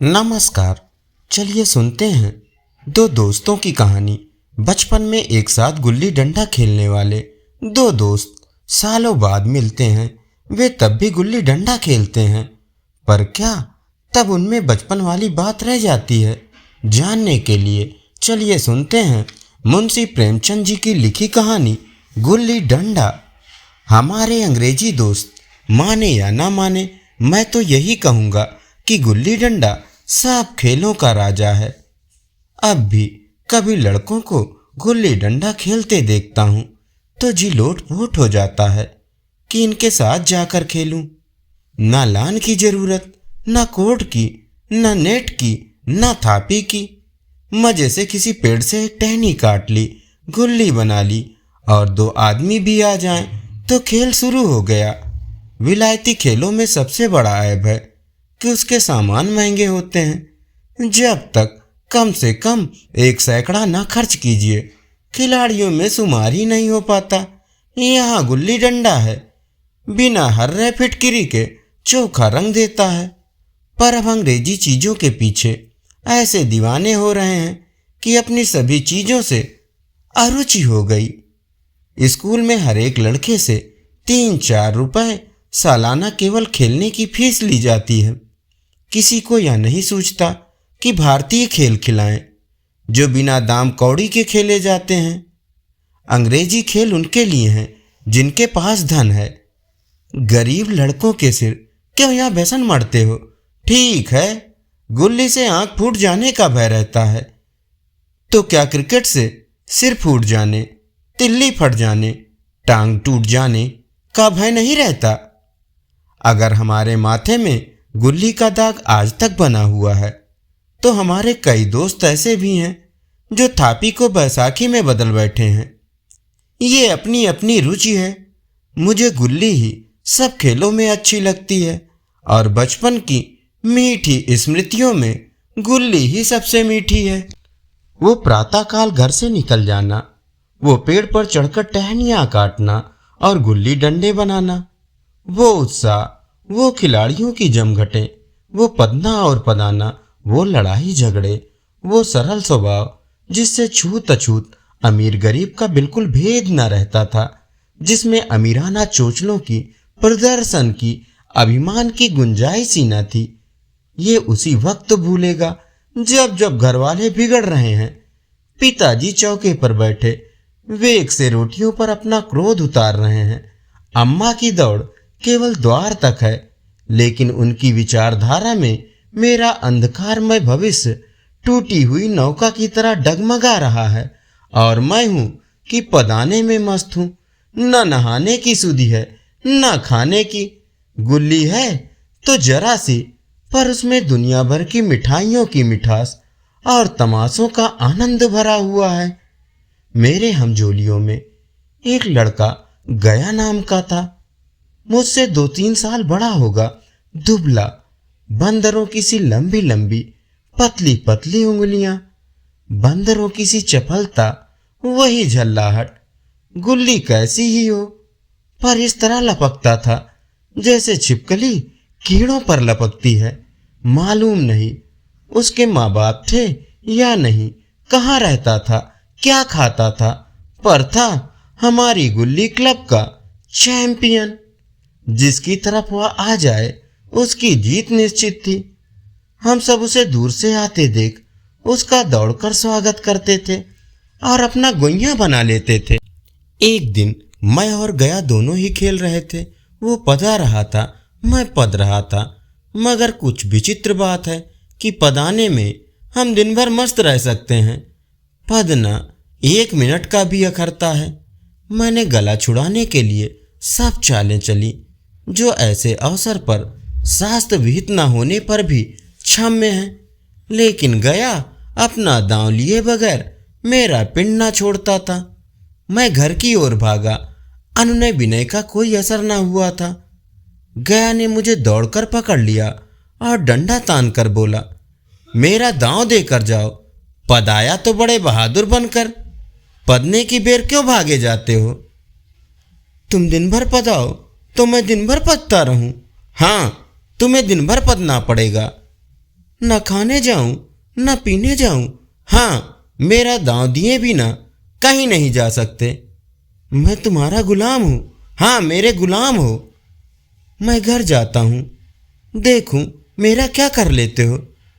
नमस्कार। चलिए सुनते हैं दो दोस्तों की कहानी। बचपन में एक साथ गुल्ली डंडा खेलने वाले दो दोस्त सालों बाद मिलते हैं। वे तब भी गुल्ली डंडा खेलते हैं, पर क्या तब उनमें बचपन वाली बात रह जाती है? जानने के लिए चलिए सुनते हैं मुंशी प्रेमचंद जी की लिखी कहानी गुल्ली डंडा। हमारे अंग्रेजी दोस्त माने या ना माने, मैं तो यही कहूँगा कि गुल्ली डंडा सब खेलों का राजा है। अब भी कभी लड़कों को गुल्ली डंडा खेलते देखता हूँ तो जी लोट-पोट हो जाता है कि इनके साथ जाकर खेलूं। ना लान की जरूरत, ना कोर्ट की, ना नेट की, ना थापी की। मजे से किसी पेड़ से एक टहनी काट ली, गुल्ली बना ली और दो आदमी भी आ जाएं तो खेल शुरू हो गया। विलायती खेलों में सबसे बड़ा ऐब है कि उसके सामान महंगे होते हैं। जब तक कम से कम 1 सैकड़ा ना खर्च कीजिए, खिलाड़ियों में शुमार ही नहीं हो पाता। यहाँ गुल्ली डंडा है, बिना हर्रे फिटकिरी के चोखा रंग देता है। पर अब अंग्रेजी चीज़ों के पीछे ऐसे दीवाने हो रहे हैं कि अपनी सभी चीज़ों से अरुचि हो गई। स्कूल में हर एक लड़के से 3-4 रुपए सालाना केवल खेलने की फीस ली जाती है। किसी को यह नहीं सूझता कि भारतीय खेल खिलाएं जो बिना दाम कौड़ी के खेले जाते हैं। अंग्रेजी खेल उनके लिए हैं जिनके पास धन है। गरीब लड़कों के सिर क्यों यहाँ व्यसन मढ़ते हो? ठीक है, गुल्ली से आंख फूट जाने का भय रहता है, तो क्या क्रिकेट से सिर फूट जाने, तिल्ली फट जाने, टांग टूट जाने का भय नहीं रहता? अगर हमारे माथे में गुल्ली का दाग आज तक बना हुआ है तो हमारे कई दोस्त ऐसे भी हैं जो थापी को बैसाखी में बदल बैठे हैं। ये अपनी अपनी रुचि है। मुझे गुल्ली ही सब खेलों में अच्छी लगती है और बचपन की मीठी स्मृतियों में गुल्ली ही सबसे मीठी है। वो प्रातःकाल घर से निकल जाना, वो पेड़ पर चढ़कर टहनियाँ काटना और गुल्ली डंडे बनाना, वो उत्साह, वो खिलाड़ियों की जमघटें, वो पदना और पदाना, वो लड़ाई झगड़े, वो सरल स्वभाव जिससे छूत अछूत अमीर गरीब का बिल्कुल भेद न रहता था, जिसमें अमीराना चोचलों की, प्रदर्शन की, अभिमान की गुंजाइश ही न थी। ये उसी वक्त भूलेगा जब जब घर वाले बिगड़ रहे हैं। पिताजी चौके पर बैठे वेग से रोटियों पर अपना क्रोध उतार रहे हैं। अम्मा की दौड़ केवल द्वार तक है, लेकिन उनकी विचारधारा में मेरा अंधकारमय भविष्य टूटी हुई नौका की तरह डगमगा रहा है और मैं हूं कि पदाने में मस्त हूं। न नहाने की सुधि है, न खाने की। गुल्ली है तो जरा सी, पर उसमें दुनिया भर की मिठाइयों की मिठास और तमाशों का आनंद भरा हुआ है। मेरे हमजोलियों में एक लड़का गया नाम का था। मुझसे 2-3 साल बड़ा होगा, दुबला, बंदरों की सी लंबी लंबी पतली पतली उंगलियां, बंदरों की सी चपलता, वही झल्लाहट। गुल्ली कैसी ही हो, पर इस तरह लपकता था जैसे छिपकली कीड़ों पर लपकती है। मालूम नहीं उसके माँ बाप थे या नहीं, कहाँ रहता था, क्या खाता था, पर था हमारी गुल्ली क्लब का चैंपियन। जिसकी तरफ वह आ जाए उसकी जीत निश्चित थी। हम सब उसे दूर से आते देख उसका दौड़कर स्वागत करते थे और अपना गोइया बना लेते थे। एक दिन मैं और गया दोनों ही खेल रहे थे। वो पदा रहा था, मैं पद रहा था, मगर कुछ विचित्र बात है कि पदाने में हम दिन भर मस्त रह सकते हैं, पदना 1 मिनट का भी अखरता है। मैंने गला छुड़ाने के लिए सब चालें चली जो ऐसे अवसर पर शास्त्र विहित न होने पर भी क्षम्य है, लेकिन गया अपना दांव लिए बगैर मेरा पिंड ना छोड़ता था। मैं घर की ओर भागा, अनुनय विनय का कोई असर ना हुआ था। गया ने मुझे दौड़कर पकड़ लिया और डंडा तान कर बोला, मेरा दांव देकर जाओ, पदाया तो बड़े बहादुर बनकर, पदने की बेर क्यों भागे जाते हो? तुम दिन भर पदाओ तो मैं दिन भर पदता रहूं? हाँ, तुम्हें दिन भर पदना पड़ेगा। न खाने जाऊं न पीने जाऊं, हाँ मेरा दांव दिए बिना कहीं नहीं जा सकते। मैं तुम्हारा गुलाम हूं, हाँ मेरे गुलाम हो। मैं घर जाता हूं, देखूं मेरा क्या कर लेते हो।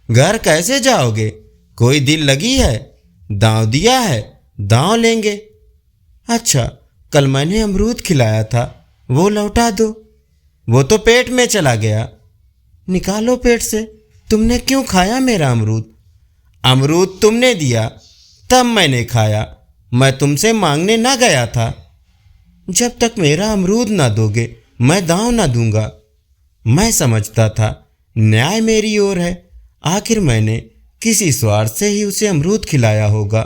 घर कैसे जाओगे, कोई दिल लगी है, दांव दिया है, दांव लेंगे। अच्छा, कल मैंने अमरूद खिलाया था, वो लौटा दो। वो तो पेट में चला गया। निकालो पेट से, तुमने क्यों खाया मेरा अमरूद। अमरूद तुमने दिया तब मैंने खाया, मैं तुमसे मांगने ना गया था। जब तक मेरा अमरूद ना दोगे मैं दांव ना दूंगा। मैं समझता था न्याय मेरी ओर है, आखिर मैंने किसी स्वार्थ से ही उसे अमरूद खिलाया होगा।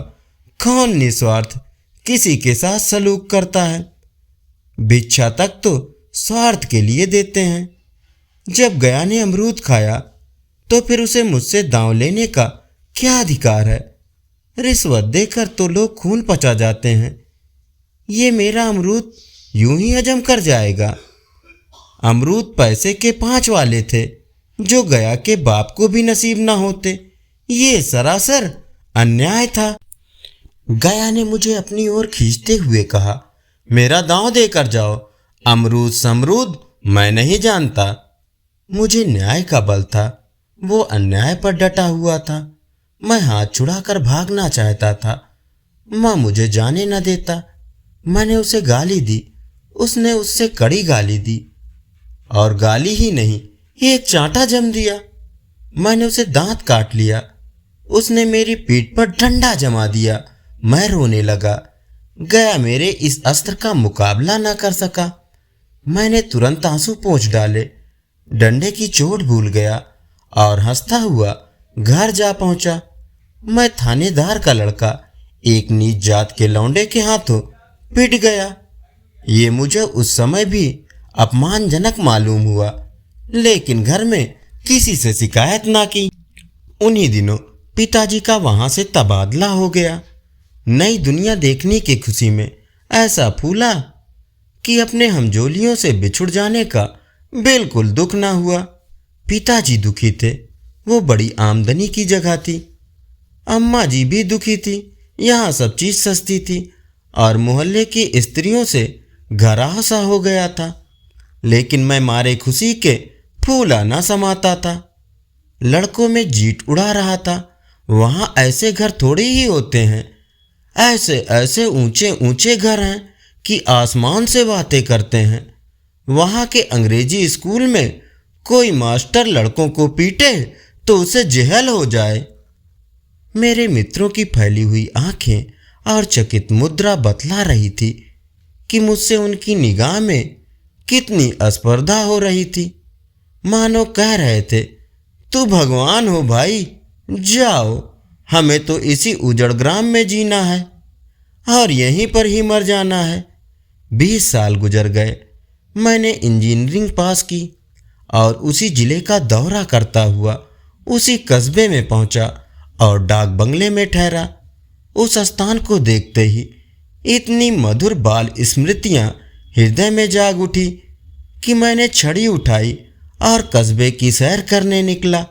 कौन निस्वार्थ किसी के साथ सलूक करता है। भिक्षा तक तो स्वार्थ के लिए देते हैं। जब गया ने अमरूद खाया तो फिर उसे मुझसे दांव लेने का क्या अधिकार है। रिश्वत देकर तो लोग खून पचा जाते हैं, ये मेरा अमरूद यूं ही हजम कर जाएगा। अमरूद पैसे के 5 वाले थे, जो गया के बाप को भी नसीब ना होते। ये सरासर अन्याय था। गया ने मुझे अपनी ओर खींचते हुए कहा, मेरा दांव देकर जाओ, अमरूद समरूद मैं नहीं जानता। मुझे न्याय का बल था, वो अन्याय पर डटा हुआ था। मैं हाथ छुड़ाकर भागना चाहता था, माँ मुझे जाने न देता। मैंने उसे गाली दी, उसने उससे कड़ी गाली दी, और गाली ही नहीं एक चांटा जम दिया। मैंने उसे दांत काट लिया, उसने मेरी पीठ पर डंडा जमा दिया। मैं रोने लगा। गया मेरे इस अस्त्र का मुकाबला न कर सका। मैंने तुरंत आंसू पोंछ डाले, डंडे की चोट भूल गया और हंसता हुआ घर जा पहुंचा। मैं थानेदार का लड़का एक नीच जात के लौंडे के हाथों पिट गया। ये मुझे उस समय भी अपमानजनक मालूम हुआ, लेकिन घर में किसी से शिकायत ना की। उन्हीं दिनों पिताजी का वहां से तबादला हो गया। नई दुनिया देखने की खुशी में ऐसा फूला कि अपने हमजोलियों से बिछुड़ जाने का बिल्कुल दुख ना हुआ। पिताजी दुखी थे, वो बड़ी आमदनी की जगह थी। अम्मा जी भी दुखी थी, यहाँ सब चीज सस्ती थी और मोहल्ले की स्त्रियों से घराह सा हो गया था। लेकिन मैं मारे खुशी के फूला ना समाता था। लड़कों में जीट उड़ा रहा था। वहाँ ऐसे घर थोड़े ही होते हैं, ऐसे ऐसे ऊंचे ऊंचे घर हैं कि आसमान से बातें करते हैं। वहाँ के अंग्रेजी स्कूल में कोई मास्टर लड़कों को पीटे तो उसे जेहल हो जाए। मेरे मित्रों की फैली हुई आंखें और चकित मुद्रा बतला रही थी कि मुझसे उनकी निगाह में कितनी अस्पर्धा हो रही थी। मानो कह रहे थे, तू भगवान हो भाई, जाओ, हमें तो इसी उजड़ ग्राम में जीना है और यहीं पर ही मर जाना है। 20 साल गुजर गए। मैंने इंजीनियरिंग पास की और उसी जिले का दौरा करता हुआ उसी कस्बे में पहुंचा और डाक बंगले में ठहरा। उस स्थान को देखते ही इतनी मधुर बाल स्मृतियां हृदय में जाग उठी कि मैंने छड़ी उठाई और कस्बे की सैर करने निकला।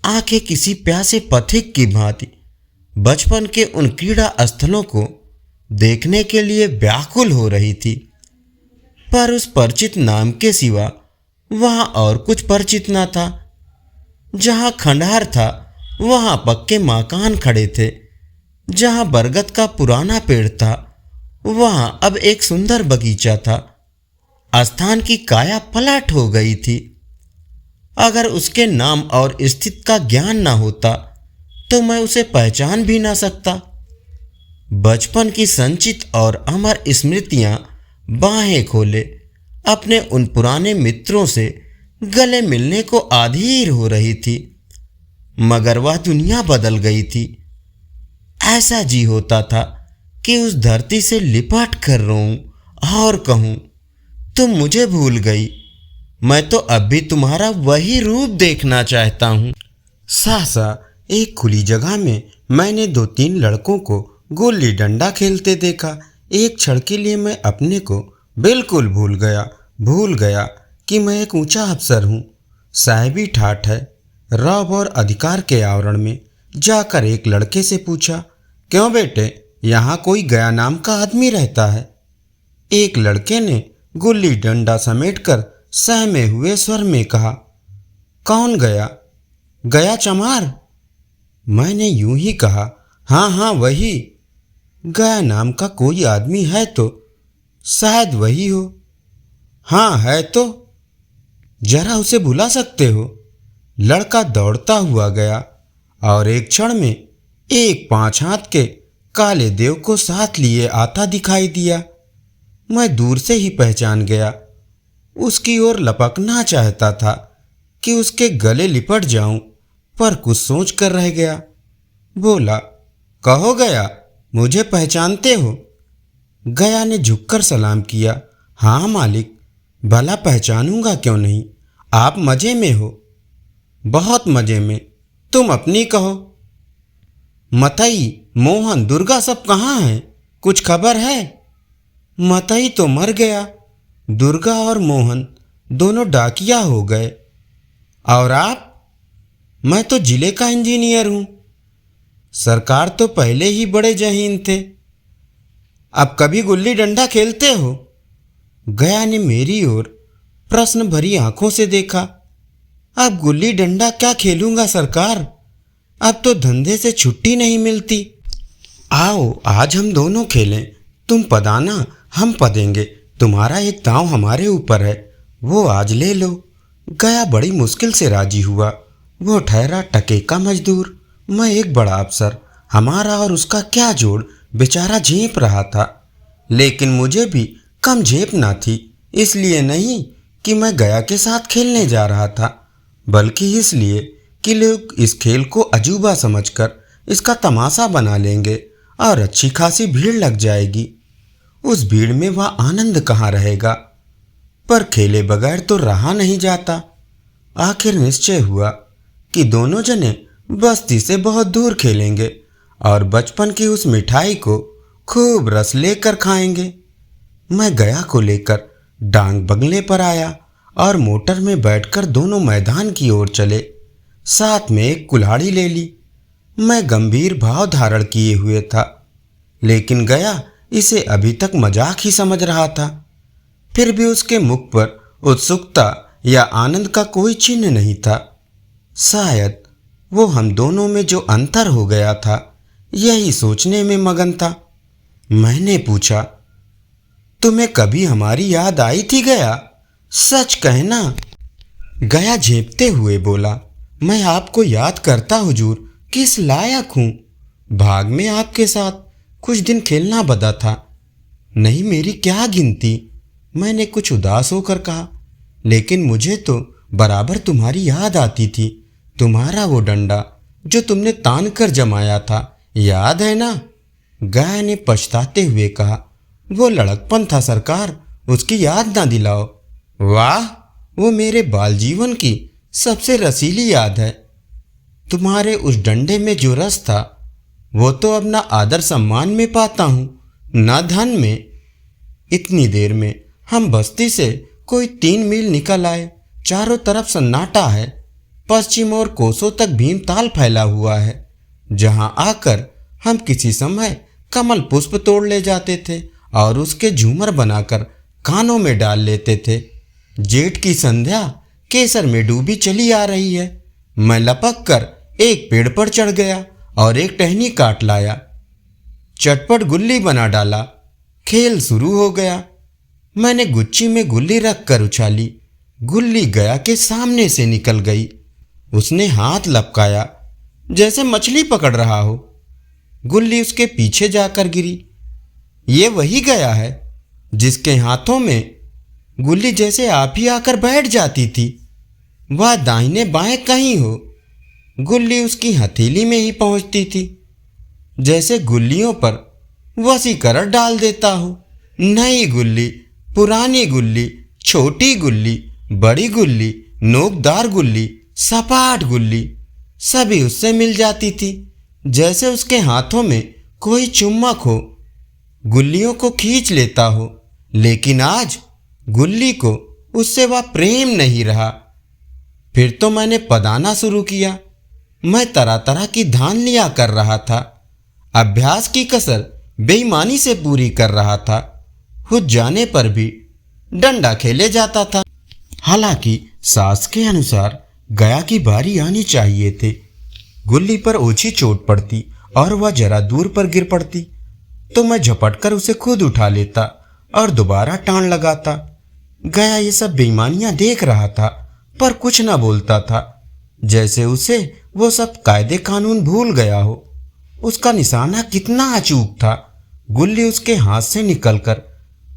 आंखें किसी प्यासे पथिक की भांति बचपन के उन क्रीड़ा स्थलों को देखने के लिए व्याकुल हो रही थी, पर उस परिचित नाम के सिवा वहां और कुछ परिचित ना था। जहां खंडहर था वहां पक्के मकान खड़े थे। जहां बरगद का पुराना पेड़ था वहां अब एक सुंदर बगीचा था। स्थान की काया पलट हो गई थी। अगर उसके नाम और स्थिति का ज्ञान ना होता तो मैं उसे पहचान भी ना सकता। बचपन की संचित और अमर स्मृतियां बाहें खोले अपने उन पुराने मित्रों से गले मिलने को आधीर हो रही थी। मगर वह दुनिया बदल गई थी। ऐसा जी होता था कि उस धरती से लिपट कर रोऊं और कहूं, तुम मुझे भूल गई, मैं तो अब भी तुम्हारा वही रूप देखना चाहता हूं। सहसा एक खुली जगह में मैंने 2-3 लड़कों को गुल्ली डंडा खेलते देखा। एक क्षण के लिए मैं अपने को बिल्कुल भूल गया कि मैं एक ऊंचा अफसर हूँ। साहबी ठाठ है, रौब और अधिकार के आवरण में जाकर एक लड़के से पूछा, क्यों बेटे, यहाँ कोई गया नाम का आदमी रहता है? एक लड़के ने गुल्ली डंडा समेटकर सहमे हुए स्वर में कहा, कौन गया? गया चमार। मैंने यूं ही कहा, हाँ हाँ वही। गया नाम का कोई आदमी है तो शायद वही हो। हाँ है तो जरा उसे बुला सकते हो। लड़का दौड़ता हुआ गया और एक क्षण में एक 5 हाथ के काले देव को साथ लिए आता दिखाई दिया। मैं दूर से ही पहचान गया। उसकी ओर लपकना चाहता था कि उसके गले लिपट जाऊं, पर कुछ सोच कर रह गया। बोला, कहो गया, मुझे पहचानते हो? गया ने झुककर सलाम किया। हाँ मालिक, भला पहचानूंगा क्यों नहीं, आप मजे में हो? बहुत मजे में। तुम अपनी कहो। मतई, मोहन, दुर्गा सब कहाँ हैं? कुछ खबर है? मतई तो मर गया, दुर्गा और मोहन दोनों डाकिया हो गए। और आप? मैं तो जिले का इंजीनियर हूं। सरकार तो पहले ही बड़े जहीन थे। अब कभी गुल्ली डंडा खेलते हो? गया ने मेरी ओर प्रश्न भरी आंखों से देखा। अब गुल्ली डंडा क्या खेलूंगा सरकार, अब तो धंधे से छुट्टी नहीं मिलती। आओ आज हम दोनों खेलें, तुम पदाना हम पदेंगे, तुम्हारा एक दांव हमारे ऊपर है, वो आज ले लो। गया बड़ी मुश्किल से राजी हुआ। वो ठहरा टके का मजदूर, मैं एक बड़ा अफसर। हमारा और उसका क्या जोड़, बेचारा झेप रहा था। लेकिन मुझे भी कम झेप ना थी, इसलिए नहीं कि मैं गया के साथ खेलने जा रहा था, बल्कि इसलिए कि लोग इस खेल को अजूबा समझकर इसका तमाशा बना लेंगे और अच्छी खासी भीड़ लग जाएगी। उस भीड़ में वह आनंद कहाँ रहेगा। पर खेले बगैर तो रहा नहीं जाता। आखिर निश्चय हुआ कि दोनों जने बस्ती से बहुत दूर खेलेंगे और बचपन की उस मिठाई को खूब रस लेकर खाएंगे। मैं गया को लेकर डांग बंगले पर आया और मोटर में बैठकर दोनों मैदान की ओर चले। साथ में एक कुल्हाड़ी ले ली। मैं गंभीर भाव धारण किए हुए था, लेकिन गया इसे अभी तक मजाक ही समझ रहा था। फिर भी उसके मुख पर उत्सुकता या आनंद का कोई चिन्ह नहीं था। शायद वो हम दोनों में जो अंतर हो गया था, यही सोचने में मगन था। मैंने पूछा, तुम्हें कभी हमारी याद आई थी गया? सच कहना। गया झेपते हुए बोला, मैं आपको याद करता हुजूर, किस लायक हूँ। भाग में आपके साथ कुछ दिन खेलना बदा था। नहीं मेरी क्या गिनती, मैंने कुछ उदास होकर कहा। लेकिन मुझे तो बराबर तुम्हारी याद आती थी। तुम्हारा वो डंडा जो तुमने तान कर जमाया था, याद है ना? गाय ने पछताते हुए कहा, वो लड़कपन था सरकार, उसकी याद ना दिलाओ। वाह, वो मेरे बाल जीवन की सबसे रसीली याद है। तुम्हारे उस डंडे में जो रस था, वो तो अब ना आदर सम्मान में पाता हूँ, ना धन में। इतनी देर में हम बस्ती से कोई 3 मील निकल आए। चारों तरफ सन्नाटा है। पश्चिम और कोसों तक भीमताल फैला हुआ है, जहाँ आकर हम किसी समय कमल पुष्प तोड़ ले जाते थे और उसके झूमर बनाकर कानों में डाल लेते थे। जेठ की संध्या केसर में डूबी चली आ रही है। मैं लपक कर एक पेड़ पर चढ़ गया और एक टहनी काट लाया। चटपट गुल्ली बना डाला। खेल शुरू हो गया। मैंने गुच्ची में गुल्ली रख कर उछाली। गुल्ली गया के सामने से निकल गई। उसने हाथ लपकाया जैसे मछली पकड़ रहा हो। गुल्ली उसके पीछे जाकर गिरी। ये वही गया है जिसके हाथों में गुल्ली जैसे आप ही आकर बैठ जाती थी। वह दाहिने बाएं कहीं हो, गुल्ली उसकी हथेली में ही पहुंचती थी। जैसे गुल्लियों पर वशीकरण डाल देता हो। नई गुल्ली, पुरानी गुल्ली, छोटी गुल्ली, बड़ी गुल्ली, नोकदार गुल्ली, सपाट गुल्ली, सभी उससे मिल जाती थी। जैसे उसके हाथों में कोई चुम्बक हो, गुल्लियों को खींच लेता हो। लेकिन आज गुल्ली को उससे वह प्रेम नहीं रहा। फिर तो मैंने पदाना शुरू किया। मैं तरह तरह की धांधलियां कर रहा था, अभ्यास की कसर बेईमानी से पूरी कर रहा था। हुज जाने पर भी डंडा खेले जाता था। हालांकि सास के अनुसार गया की बारी आनी चाहिए थी। गुल्ली पर ओछी चोट पड़ती और वह जरा दूर पर गिर पड़ती तो मैं झपटकर उसे खुद उठा लेता और दोबारा टाण लगाता। गया ये सब बेईमानियां देख रहा था पर कुछ न बोलता था, जैसे उसे वो सब कायदे कानून भूल गया हो। उसका निशाना कितना अचूक था। गुल्ली उसके हाथ से निकलकर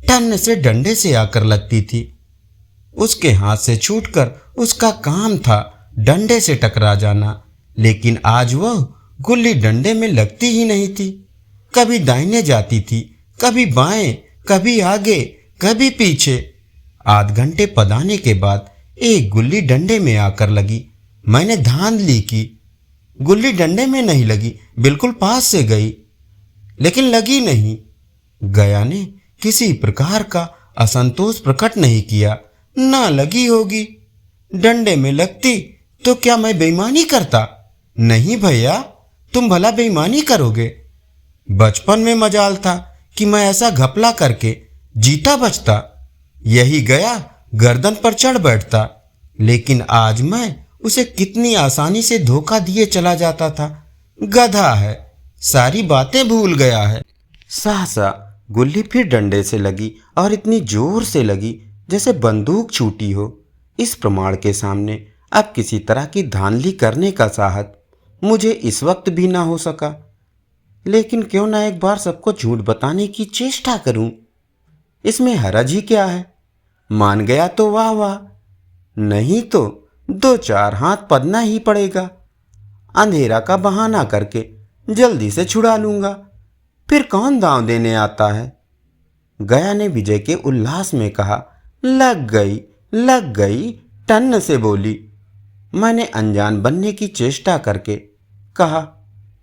टन से डंडे से आकर लगती थी। उसके हाथ से छूटकर उसका काम था डंडे से टकरा जाना, लेकिन आज वह गुल्ली डंडे में लगती ही नहीं थी। कभी दाहिने जाती थी, कभी बाएं, कभी आगे, कभी पीछे। आध घंटे पदाने के बाद एक गुल्ली डंडे में आकर लगी। मैंने धांधली की, गुल्ली डंडे में नहीं लगी, बिल्कुल पास से गई, लेकिन लगी नहीं। गया ने किसी प्रकार का असंतोष प्रकट नहीं किया। ना लगी होगी, डंडे में लगती तो क्या मैं बेईमानी करता? नहीं भैया, तुम भला बेईमानी करोगे? बचपन में मजाल था कि मैं ऐसा घपला करके जीता बचता। यही गया गर्दन पर चढ़ बैठता, लेकिन आज मैं उसे कितनी आसानी से धोखा दिए चला जाता था। गधा है, सारी बातें भूल गया है। सहसा गुल्ली फिर डंडे से लगी और इतनी जोर से लगी जैसे बंदूक छूटी हो। इस प्रमाण के सामने अब किसी तरह की धांधली करने का साहस मुझे इस वक्त भी ना हो सका। लेकिन क्यों ना एक बार सबको झूठ बताने की चेष्टा करूं। इसमें हरज ही क्या है? मान गया तो वाह वाह, नहीं तो दो चार हाथ पदना ही पड़ेगा। अंधेरा का बहाना करके जल्दी से छुड़ा लूंगा, फिर कौन दांव देने आता है? गया ने विजय के उल्लास में कहा। लग गई, लग गई, टन से बोली। मैंने अनजान बनने की चेष्टा करके कहा,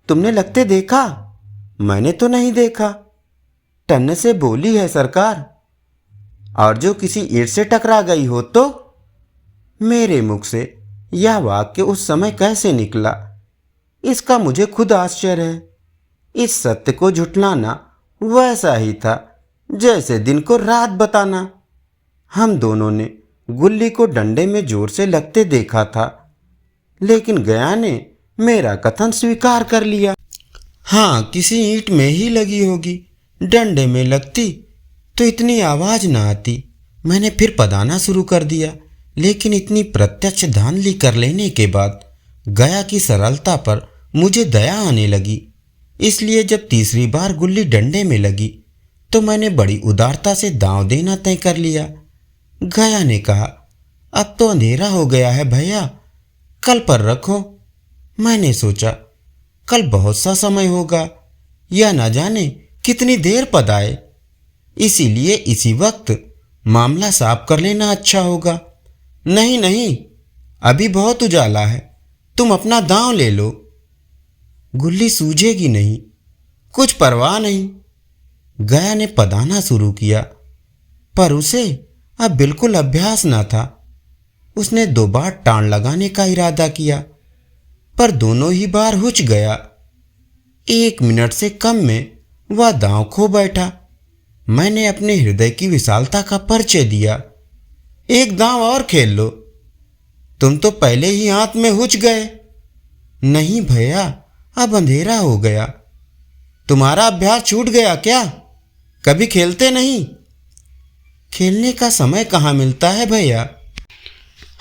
तुमने लगते देखा? मैंने तो नहीं देखा। टन से बोली है सरकार। और जो किसी ईंट से टकरा गई हो तो? मेरे मुख से यह वाक्य उस समय कैसे निकला, इसका मुझे खुद आश्चर्य है। इस सत्य को झुठलाना वैसा ही था जैसे दिन को रात बताना। हम दोनों ने गुल्ली को डंडे में जोर से लगते देखा था, लेकिन गया ने मेरा कथन स्वीकार कर लिया। हाँ, किसी ईंट में ही लगी होगी। डंडे में लगती तो इतनी आवाज ना आती। मैंने फिर पदाना शुरू कर दिया, लेकिन इतनी प्रत्यक्ष धांधली कर लेने के बाद गया की सरलता पर मुझे दया आने लगी। इसलिए जब तीसरी बार गुल्ली डंडे में लगी तो मैंने बड़ी उदारता से दांव देना तय कर लिया। गया ने कहा, अब तो अंधेरा हो गया है भैया, कल पर रखो। मैंने सोचा कल बहुत सा समय होगा या न जाने कितनी देर पदाए, इसीलिए इसी वक्त मामला साफ कर लेना अच्छा होगा। नहीं नहीं, अभी बहुत उजाला है, तुम अपना दांव ले लो, गुल्ली सूझेगी नहीं। कुछ परवाह नहीं। गया ने पदाना शुरू किया, पर उसे अब बिल्कुल अभ्यास न था। उसने 2 बार टाण लगाने का इरादा किया, पर दोनों ही बार हुच गया। 1 मिनट से कम में वह दांव खो बैठा। मैंने अपने हृदय की विशालता का परिचय दिया। एक दांव और खेल लो, तुम तो पहले ही हाथ में हुच गए। नहीं भैया, अब अंधेरा हो गया। तुम्हारा अभ्यास छूट गया क्या? कभी खेलते नहीं? खेलने का समय कहाँ मिलता है भैया।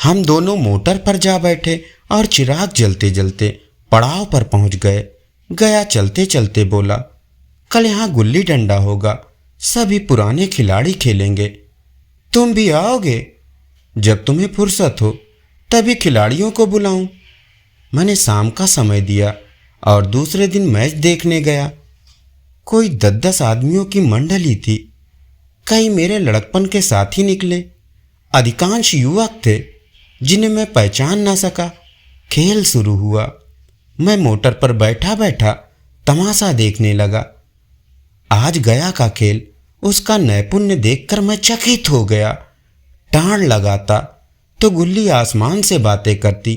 हम दोनों मोटर पर जा बैठे और चिराग जलते जलते पड़ाव पर पहुंच गए। गया चलते चलते बोला, कल यहाँ गुल्ली डंडा होगा, सभी पुराने खिलाड़ी खेलेंगे, तुम भी आओगे? जब तुम्हें फुर्सत हो तभी खिलाड़ियों को बुलाऊं। मैंने शाम का समय दिया और दूसरे दिन मैच देखने गया। कोई 10-10 आदमियों की मंडली थी। कई मेरे लड़कपन के साथी निकले। अधिकांश युवक थे जिन्हें मैं पहचान ना सका। खेल शुरू हुआ। मैं मोटर पर बैठा बैठा तमाशा देखने लगा। आज गया का खेल, उसका नैपुण्य देखकर मैं चकित हो गया। टाण लगाता तो गुल्ली आसमान से बातें करती।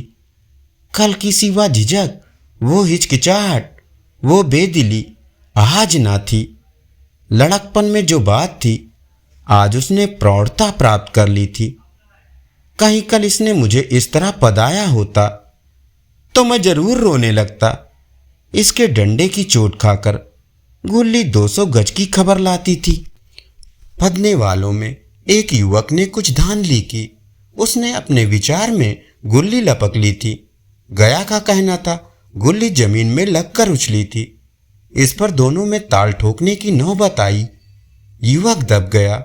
कल की सिवा झिझक, वो हिचकिचाहट, वो बेदिली आज ना थी। लड़कपन में जो बात थी आज उसने प्रौढ़ता प्राप्त कर ली थी। कहीं कल इसने मुझे इस तरह पदाया होता तो मैं जरूर रोने लगता। इसके डंडे की चोट खाकर गुल्ली 200 गज की खबर लाती थी। फदने वालों में एक युवक ने कुछ धांधली की। उसने अपने विचार में गुल्ली लपक ली थी। गया का कहना था गुल्ली जमीन में लगकर उछली थी। इस पर दोनों में ताल ठोकने की नौबत आई। युवक दब गया।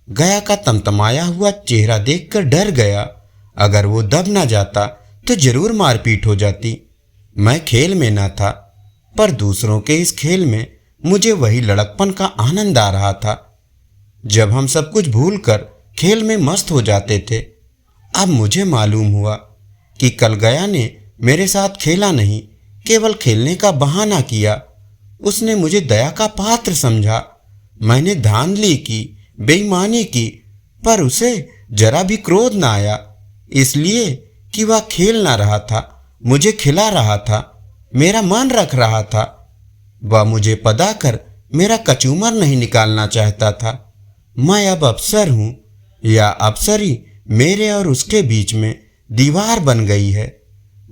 गया का तमतमाया हुआ चेहरा देखकर डर गया। अगर वो दब ना जाता तो जरूर मारपीट हो जाती। मैं खेल में ना था, पर दूसरों के इस खेल में मुझे वही लड़कपन का आनंद आ रहा था जब हम सब कुछ भूलकर खेल में मस्त हो जाते थे। अब मुझे मालूम हुआ कि कल गया ने मेरे साथ खेला नहीं, केवल खेलने का बहाना किया। उसने मुझे दया का पात्र समझा। मैंने धांधली की, बेईमानी की, पर उसे जरा भी क्रोध ना आया, इसलिए कि वह खेल ना रहा था, मुझे खिला रहा था, मेरा मन रख रहा था। वह मुझे पदाकर मेरा कचूमर नहीं निकालना चाहता था। मैं अब अफसर हूं या अफसरी मेरे और उसके बीच में दीवार बन गई है।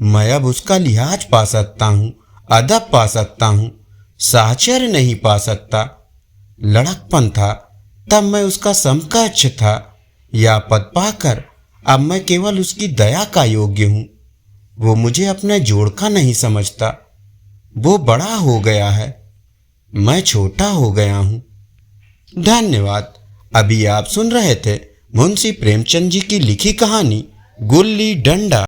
मैं अब उसका लिहाज पा सकता हूं, अदब पा सकता हूं, साहचर्य नहीं पा सकता। लड़कपन था तब मैं उसका समकक्ष था, या पद पाकर अब मैं केवल उसकी दया का योग्य हूं। वो मुझे अपने जोड़ का नहीं समझता। वो बड़ा हो गया है, मैं छोटा हो गया हूं। धन्यवाद। अभी आप सुन रहे थे मुंशी प्रेमचंद जी की लिखी कहानी गुल्ली डंडा।